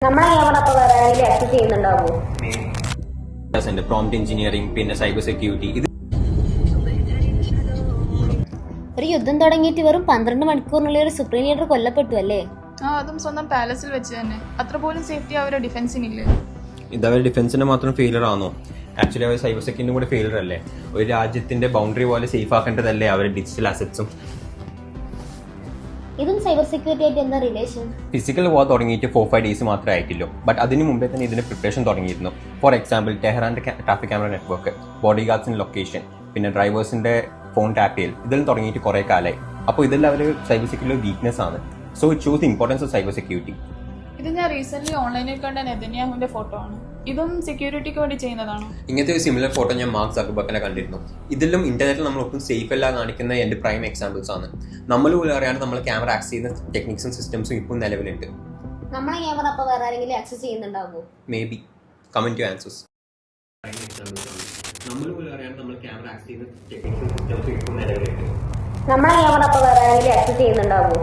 നമ്മളെ ക്യാമറ അപ്പോൾ വേറെ ആരെങ്കിലും ആക്സസ് ചെയ്യുന്നുണ്ടാവോ? പ്രോംപ്റ്റ് എഞ്ചിനീയറിംഗ്, പിന്നെ സൈബർ സെക്യൂരിറ്റി. ഒരു യുദ്ധം തുടങ്ങിയിട്ട് വെറും 12 മണിക്കൂറിനുള്ളിൽ ഒരു സുപ്രീം ലീഡർ കൊല്ലപ്പെട്ടു അല്ലേ? അതും സ്വന്തം പാലസിൽ വെച്ച് തന്നെ. അത്ര പോലും സേഫ്റ്റി അവരുടെ ഡിഫൻസിനില്ലേ? ഇതവർ ഡിഫൻസിന്റെ മാത്രം ഫെയിലർ ആണോ? ആക്ച്വലി അവർ സൈബർ സെക്യൂരിറ്റിന്റെ കൂടെ ഫെയിലർ അല്ലേ? ഒരു രാജ്യത്തിന്റെ ബൗണ്ടറി പോലെ സേഫ് ആക്കേണ്ടതല്ലേ അവരുടെ ഡിജിറ്റൽ അസറ്റ്സും? ഇതും സൈബർ സെക്യൂരിറ്റി ആയിട്ട് എന്താ റിലേഷൻ? ഫിസിക്കൽ വാർ തുടങ്ങിയിട്ട് 4-5 ഡേയ്സ് മാത്രമേ ആയിട്ടില്ലോ. ബട്ട് അതിന് മുമ്പേ തന്നെ ഇതിന്റെ പ്രിപ്പറേഷൻ തുടങ്ങിയിരുന്നു. ഫോർ എക്സാമ്പിൾ, ടെഹ്റാന്റെ ട്രാഫിക് ക്യാമറ നെറ്റ്വർക്ക്, ബോഡി ഗാർഡ്സിന്റെ ലൊക്കേഷൻ, പിന്നെ ഡ്രൈവേഴ്സിന്റെ ഫോൺ ടാപ്പ് ചെയ്യൽ, ഇതെല്ലാം തുടങ്ങിയിട്ട് കുറെ കാലമായി. അപ്പോൾ ഇതെല്ലാം അവർ സൈബർ സെക്യൂരിറ്റി വീക്ക്നെസ് ആണ്. So it shows the importance of cyber security. ഇത് ഞാൻ റീസെന്റ് ഓൺലൈനിൽ കണ്ട നെതന്യാഹുവിന്റെ ഫോട്ടോ ആണ്. ഇതും സെക്യൂരിറ്റിക്ക് വേണ്ടി ചെയ്യുന്നതാണോ? ഇങ്ങനത്തെ ഒരു സിമിലർ ഫോട്ടോ ഞാൻ മാർക്ക് സക്കർബർഗിനെ കണ്ടിരുന്നു. ഇതെല്ലാം ഇന്റർനെറ്റിൽ നമ്മൾ ഒട്ടും സേഫ് അല്ല കാണിക്കുന്ന എന്റെ പ്രൈം എക്സാമ്പിൾസ് ആണ്. നമ്മൾ പോലും അറിയാണ്ട് നമ്മൾ ക്യാമറ ആക്സസ് ചെയ്യുന്ന ടെക്നിക്സും സിസ്റ്റംസും ഇപ്പോൾ നിലവിലുണ്ട്. നമ്മളെ ക്യാമറ അപ്പോൾ വേറെ ആരെങ്കിലും ആക്സസ് ചെയ്യുന്നുണ്ടാവോ? Maybe. Comment you answers. നമ്മൾ പോലും അറിയാണ്ട് നമ്മൾ ക്യാമറ ആക്സസ് ചെയ്യുന്ന ടെക്നിക്സും സിസ്റ്റംസും ഇപ്പോൾ നിലവിലുണ്ട്. നമ്മളെ ക്യാമറ അപ്പോൾ വേറെ ആരെങ്കിലും ആക്സസ് ചെയ്യുന്നുണ്ടാവോ?